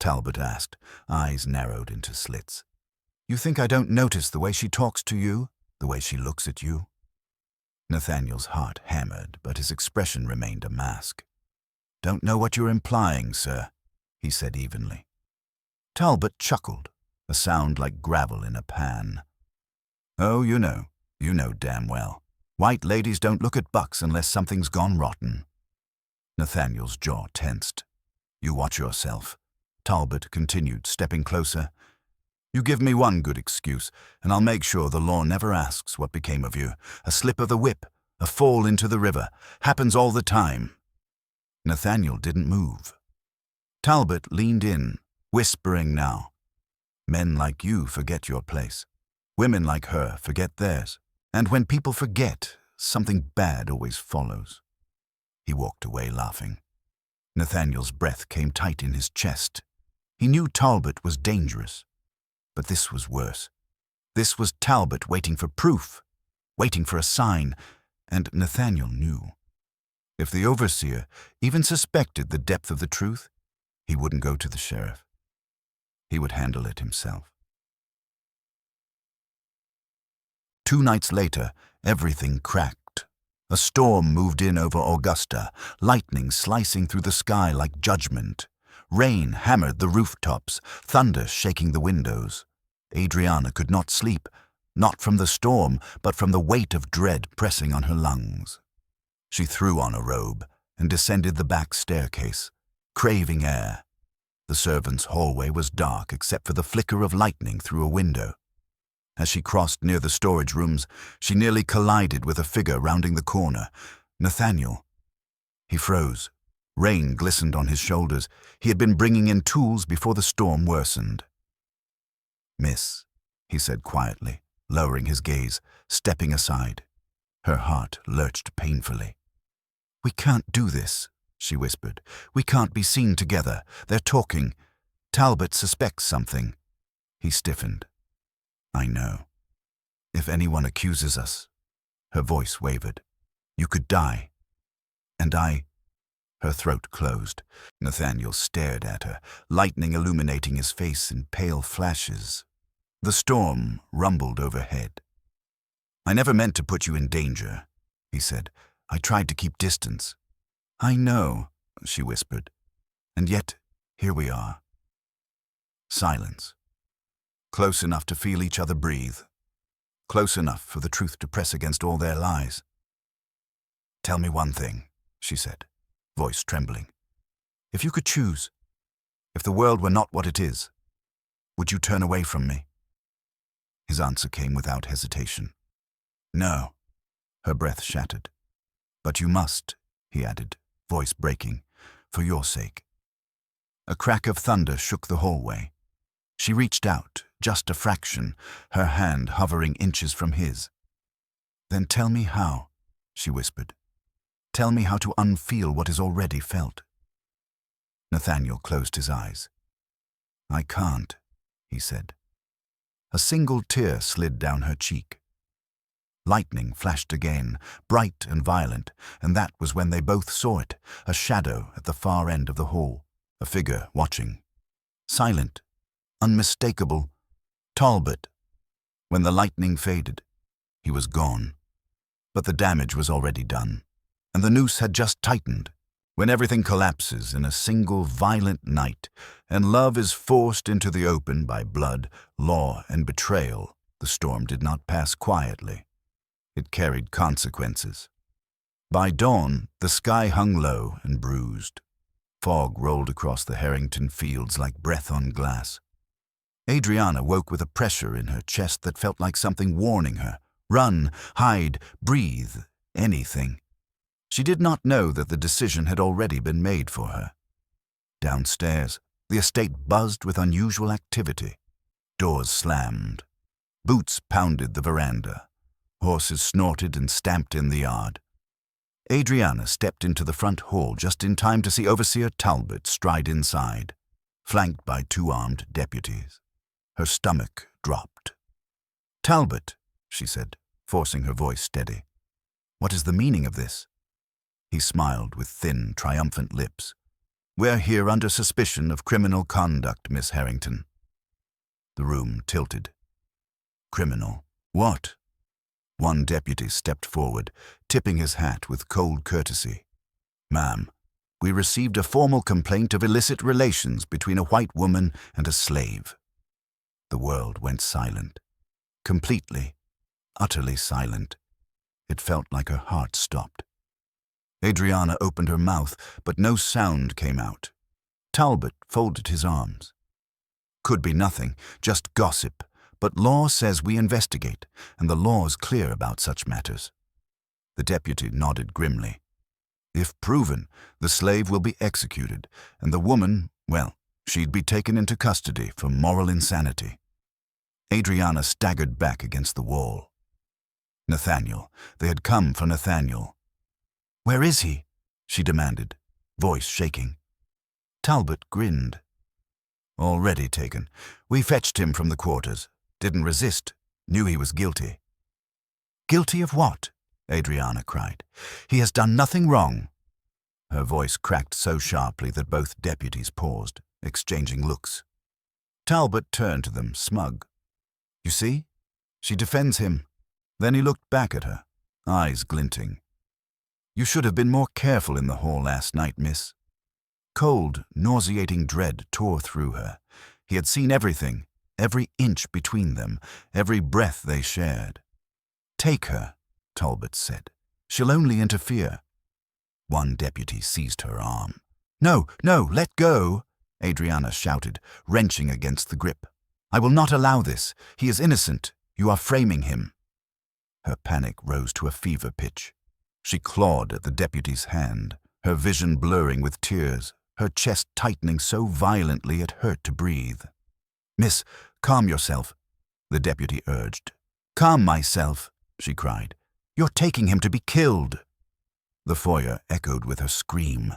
Talbot asked, eyes narrowed into slits. "You think I don't notice the way she talks to you, the way she looks at you?" Nathaniel's heart hammered, but his expression remained a mask. "Don't know what you're implying, sir," he said evenly. Talbot chuckled, a sound like gravel in a pan. "Oh, you know damn well. White ladies don't look at bucks unless something's gone rotten." Nathaniel's jaw tensed. "You watch yourself," Talbot continued, stepping closer. "You give me one good excuse, and I'll make sure the law never asks what became of you. A slip of the whip, a fall into the river, happens all the time." Nathaniel didn't move. Talbot leaned in, whispering now. "Men like you forget your place. Women like her forget theirs. And when people forget, something bad always follows." He walked away laughing. Nathaniel's breath came tight in his chest. He knew Talbot was dangerous. But this was worse. This was Talbot waiting for proof, waiting for a sign, and Nathaniel knew. If the overseer even suspected the depth of the truth, he wouldn't go to the sheriff. He would handle it himself. 2 nights later, everything cracked. A storm moved in over Augusta, lightning slicing through the sky like judgment. Rain hammered the rooftops, thunder shaking the windows. Adriana could not sleep, not from the storm, but from the weight of dread pressing on her lungs. She threw on a robe and descended the back staircase, craving air. The servants' hallway was dark except for the flicker of lightning through a window. As she crossed near the storage rooms, she nearly collided with a figure rounding the corner. Nathaniel. He froze. Rain glistened on his shoulders. He had been bringing in tools before the storm worsened. "Miss," he said quietly, lowering his gaze, stepping aside. Her heart lurched painfully. "We can't do this," she whispered. "We can't be seen together. They're talking. Talbot suspects something." He stiffened. "I know. If anyone accuses us," her voice wavered, "you could die. And I—" Her throat closed. Nathaniel stared at her, lightning illuminating his face in pale flashes. The storm rumbled overhead. "I never meant to put you in danger," he said. I tried to keep distance. I know, she whispered. And yet, here we are. Silence. Close enough to feel each other breathe. Close enough for the truth to press against all their lies. Tell me one thing, she said, voice trembling. If you could choose, if the world were not what it is, would you turn away from me? His answer came without hesitation. No. Her breath shattered. But you must, he added, voice breaking, for your sake. A crack of thunder shook the hallway. She reached out, just a fraction, her hand hovering inches from his. Then tell me how, she whispered. Tell me how to unfeel what is already felt. Nathaniel closed his eyes. I can't, he said. A single tear slid down her cheek. Lightning flashed again, bright and violent, and that was when they both saw it, a shadow at the far end of the hall, a figure watching. Silent, unmistakable, Talbot. When the lightning faded, he was gone. But the damage was already done, and the noose had just tightened. When everything collapses in a single violent night, and love is forced into the open by blood, law, and betrayal, the storm did not pass quietly. It carried consequences. By dawn, the sky hung low and bruised. Fog rolled across the Harrington fields like breath on glass. Adriana woke with a pressure in her chest that felt like something warning her. Run, hide, breathe, anything. She did not know that the decision had already been made for her. Downstairs, the estate buzzed with unusual activity. Doors slammed. Boots pounded the veranda. Horses snorted and stamped in the yard. Adriana stepped into the front hall just in time to see Overseer Talbot stride inside, flanked by 2 armed deputies. Her stomach dropped. Talbot, she said, forcing her voice steady. What is the meaning of this? He smiled with thin, triumphant lips. We're here under suspicion of criminal conduct, Miss Harrington. The room tilted. Criminal? What? One deputy stepped forward, tipping his hat with cold courtesy. Ma'am, we received a formal complaint of illicit relations between a white woman and a slave. The world went silent. Completely, utterly silent. It felt like her heart stopped. Adriana opened her mouth, but no sound came out. Talbot folded his arms. Could be nothing, just gossip, but law says we investigate, and the law's clear about such matters. The deputy nodded grimly. If proven, the slave will be executed, and the woman, well, she'd be taken into custody for moral insanity. Adriana staggered back against the wall. Nathaniel. They had come for Nathaniel. Where is he? She demanded, voice shaking. Talbot grinned. Already taken. We fetched him from the quarters. Didn't resist. Knew he was guilty. Guilty of what? Adriana cried. He has done nothing wrong. Her voice cracked so sharply that both deputies paused, exchanging looks. Talbot turned to them, smug. You see? She defends him. Then he looked back at her, eyes glinting. You should have been more careful in the hall last night, miss. Cold, nauseating dread tore through her. He had seen everything, every inch between them, every breath they shared. Take her, Talbot said. She'll only interfere. One deputy seized her arm. No, no, let go, Adriana shouted, wrenching against the grip. I will not allow this. He is innocent. You are framing him. Her panic rose to a fever pitch. She clawed at the deputy's hand, her vision blurring with tears, her chest tightening so violently it hurt to breathe. Miss, calm yourself, the deputy urged. Calm myself, she cried. You're taking him to be killed. The foyer echoed with her scream.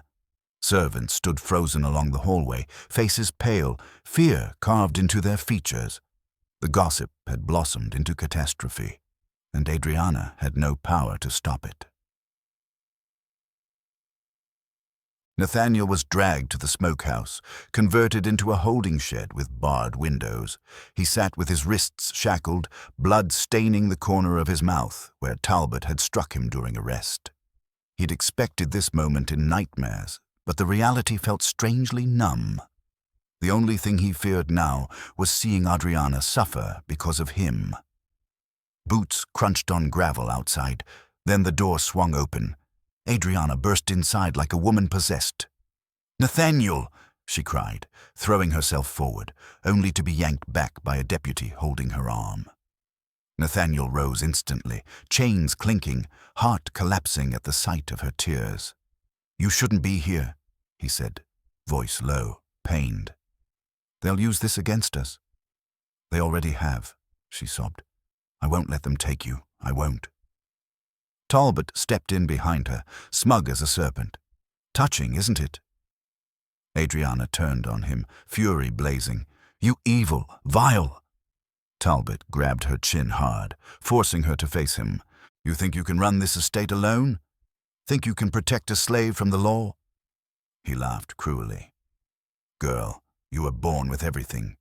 Servants stood frozen along the hallway, faces pale, fear carved into their features. The gossip had blossomed into catastrophe, and Adriana had no power to stop it. Nathaniel was dragged to the smokehouse, converted into a holding shed with barred windows. He sat with his wrists shackled, blood staining the corner of his mouth where Talbot had struck him during arrest. He'd expected this moment in nightmares, but the reality felt strangely numb. The only thing he feared now was seeing Adriana suffer because of him. Boots crunched on gravel outside, then the door swung open. Adriana burst inside like a woman possessed. "Nathaniel!" she cried, throwing herself forward, only to be yanked back by a deputy holding her arm. Nathaniel rose instantly, chains clinking, heart collapsing at the sight of her tears. "You shouldn't be here," he said, voice low, pained. "They'll use this against us." "They already have," she sobbed. "I won't let them take you. I won't." Talbot stepped in behind her, smug as a serpent. "Touching, isn't it?" Adriana turned on him, fury blazing. "You evil, vile!" Talbot grabbed her chin hard, forcing her to face him. "You think you can run this estate alone? Think you can protect a slave from the law?" He laughed cruelly. "Girl, you were born with everything.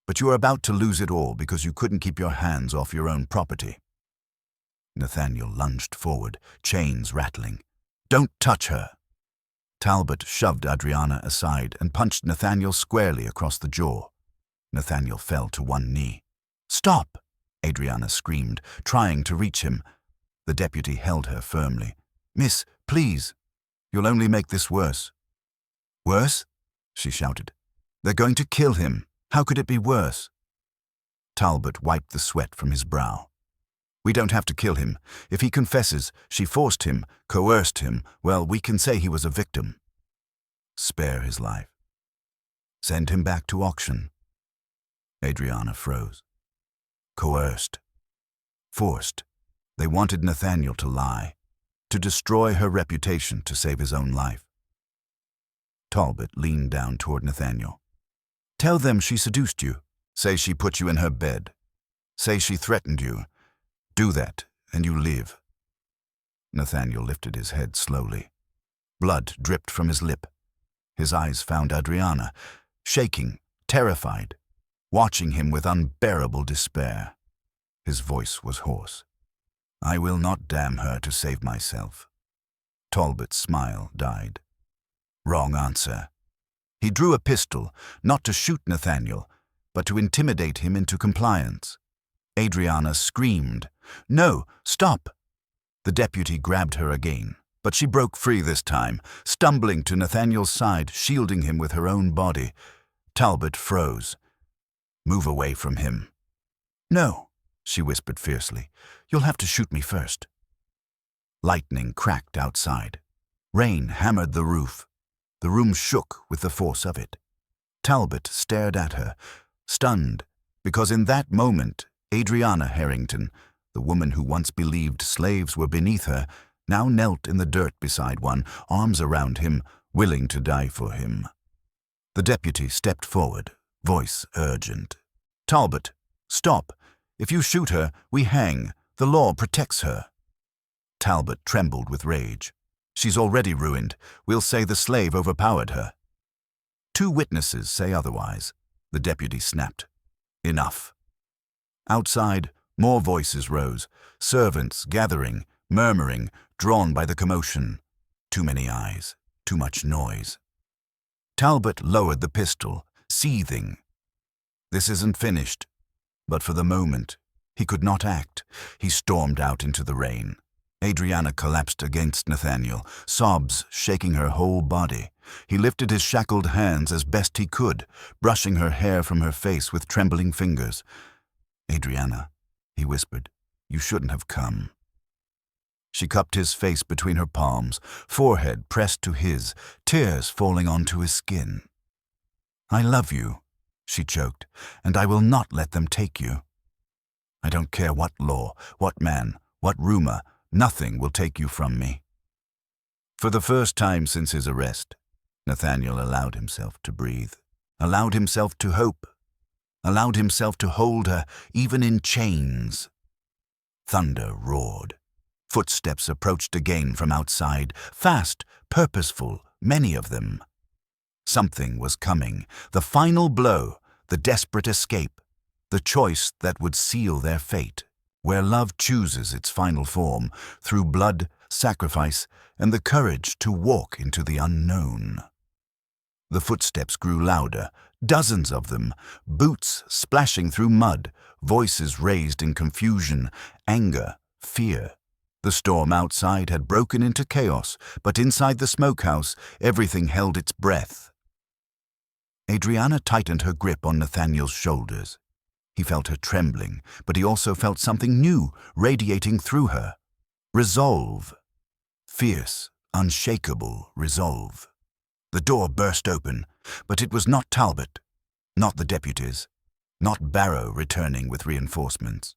But you are about to lose it all because you couldn't keep your hands off your own property." Nathaniel lunged forward, chains rattling. "Don't touch her!" Talbot shoved Adriana aside and punched Nathaniel squarely across the jaw. Nathaniel fell to one knee. "Stop!" Adriana screamed, trying to reach him. The deputy held her firmly. "Miss, please. You'll only make this worse." "Worse?" she shouted. "They're going to kill him. How could it be worse?" Talbot wiped the sweat from his brow. "We don't have to kill him. If he confesses, she forced him, coerced him, well, we can say he was a victim. Spare his life. Send him back to auction." Adriana froze. Coerced. Forced. They wanted Nathaniel to lie, to destroy her reputation to save his own life. Talbot leaned down toward Nathaniel. "Tell them she seduced you. Say she put you in her bed. Say she threatened you. Do that, and you live." Nathaniel lifted his head slowly. Blood dripped from his lip. His eyes found Adriana, shaking, terrified, watching him with unbearable despair. His voice was hoarse. "I will not damn her to save myself." Talbot's smile died. Wrong answer. He drew a pistol, not to shoot Nathaniel, but to intimidate him into compliance. Adriana screamed. "No, stop!" The deputy grabbed her again, but she broke free this time, stumbling to Nathaniel's side, shielding him with her own body. Talbot froze. "Move away from him." "No," she whispered fiercely. "You'll have to shoot me first." Lightning cracked outside. Rain hammered the roof. The room shook with the force of it. Talbot stared at her, stunned, because in that moment, Adriana Harrington, the woman who once believed slaves were beneath her, now knelt in the dirt beside one, arms around him, willing to die for him. The deputy stepped forward, voice urgent. "Talbot, stop. If you shoot her, we hang. The law protects her." Talbot trembled with rage. "She's already ruined. We'll say the slave overpowered her." "Two witnesses say otherwise," the deputy snapped. "Enough." Outside, more voices rose, servants gathering, murmuring, drawn by the commotion. Too many eyes, too much noise. Talbot lowered the pistol, seething. This isn't finished. But for the moment, he could not act. He stormed out into the rain. Adriana collapsed against Nathaniel, sobs shaking her whole body. He lifted his shackled hands as best he could, brushing her hair from her face with trembling fingers. "Adriana," he whispered, "you shouldn't have come." She cupped his face between her palms, forehead pressed to his, tears falling onto his skin. "I love you," she choked, "and I will not let them take you. I don't care what law, what man, what rumor, nothing will take you from me." For the first time since his arrest, Nathaniel allowed himself to breathe, allowed himself to hope, allowed himself to hold her even in chains. Thunder roared. Footsteps approached again from outside, fast, purposeful, many of them. Something was coming, the final blow, the desperate escape, the choice that would seal their fate. where love chooses its final form through blood, sacrifice, and the courage to walk into the unknown. The footsteps grew louder, dozens of them, boots splashing through mud, voices raised in confusion, anger, fear. The storm outside had broken into chaos, but inside the smokehouse, everything held its breath. Adriana tightened her grip on Nathaniel's shoulders. He felt her trembling, but he also felt something new radiating through her. Resolve. Fierce, unshakable resolve. The door burst open, but it was not Talbot, not the deputies, not Barrow returning with reinforcements.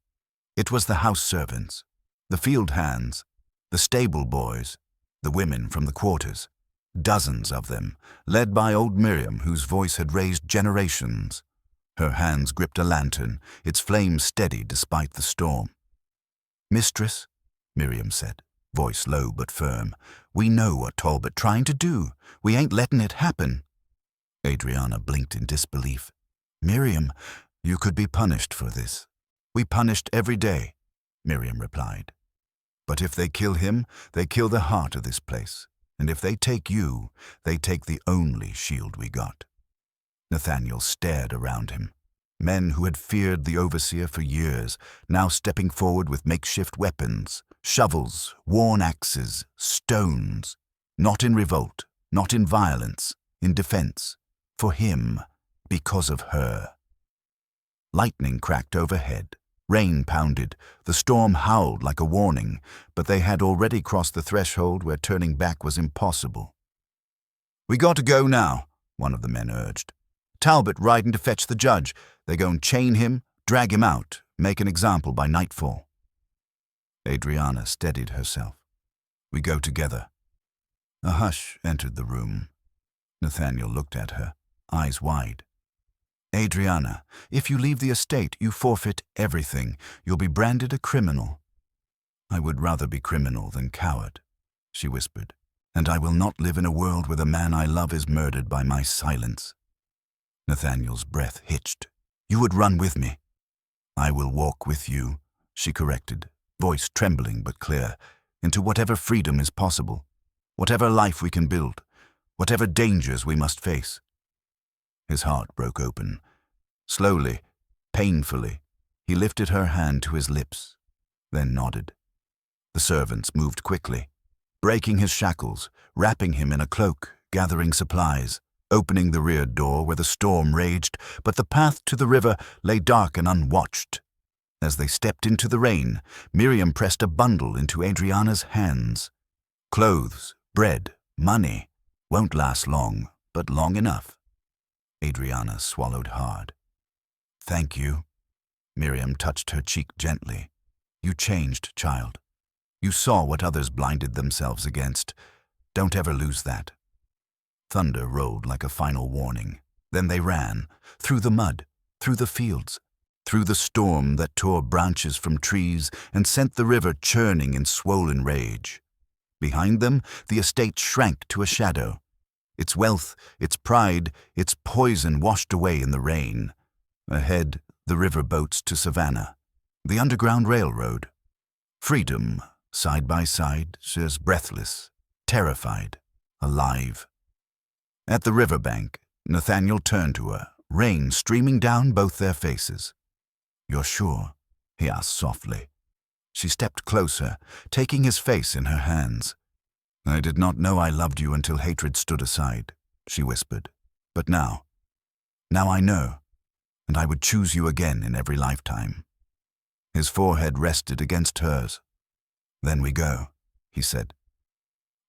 It was the house servants, the field hands, the stable boys, the women from the quarters, dozens of them, led by old Miriam, whose voice had raised generations. Her hands gripped a lantern, its flame steady despite the storm. "Mistress," Miriam said, voice low but firm, "we know what Talbot trying to do. We ain't letting it happen." Adriana blinked in disbelief. "Miriam, you could be punished for this." "We punished every day," Miriam replied. "But if they kill him, they kill the heart of this place. And if they take you, they take the only shield we got." Nathaniel stared around him. Men who had feared the overseer for years, now stepping forward with makeshift weapons, shovels, worn axes, stones. Not in revolt, not in violence, in defense. For him, because of her. Lightning cracked overhead. Rain pounded. The storm howled like a warning, but they had already crossed the threshold where turning back was impossible. "We got to go now," one of the men urged. "Talbot riding to fetch the judge. They gon' chain him, drag him out, make an example by nightfall." Adriana steadied herself. "We go together." A hush entered the room. Nathaniel looked at her, eyes wide. "Adriana, if you leave the estate, you forfeit everything. You'll be branded a criminal." "I would rather be criminal than coward," she whispered. "And I will not live in a world where the man I love is murdered by my silence." Nathaniel's breath hitched. "You would run with me." "I will walk with you," she corrected, voice trembling but clear, "into whatever freedom is possible, whatever life we can build, whatever dangers we must face." His heart broke open. Slowly, painfully, he lifted her hand to his lips, then nodded. The servants moved quickly, breaking his shackles, wrapping him in a cloak, gathering supplies, opening the rear door where the storm raged, but the path to the river lay dark and unwatched. As they stepped into the rain, Miriam pressed a bundle into Adriana's hands. "Clothes, bread, money. Won't last long, but long enough." Adriana swallowed hard. "Thank you." Miriam touched her cheek gently. "You changed, child. You saw what others blinded themselves against. Don't ever lose that." Thunder rolled like a final warning. Then they ran, through the mud, through the fields, through the storm that tore branches from trees and sent the river churning in swollen rage. Behind them, the estate shrank to a shadow. Its wealth, its pride, its poison washed away in the rain. Ahead, the river boats to Savannah, the Underground Railroad. Freedom, side by side, says breathless, terrified, alive. At the riverbank, Nathaniel turned to her, rain streaming down both their faces. "You're sure?" he asked softly. She stepped closer, taking his face in her hands. "I did not know I loved you until hatred stood aside," she whispered. "But now I know, and I would choose you again in every lifetime." His forehead rested against hers. "Then we go," he said.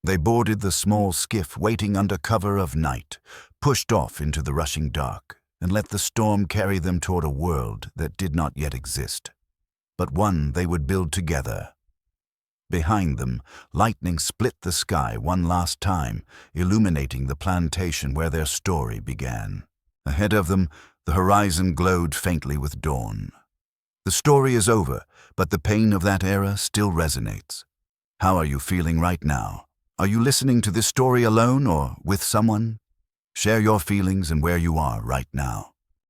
They boarded the small skiff waiting under cover of night, pushed off into the rushing dark, and let the storm carry them toward a world that did not yet exist, but one they would build together. Behind them, lightning split the sky one last time, illuminating the plantation where their story began. Ahead of them, the horizon glowed faintly with dawn. The story is over, but the pain of that era still resonates. How are you feeling right now? Are you listening to this story alone or with someone? Share your feelings and where you are right now.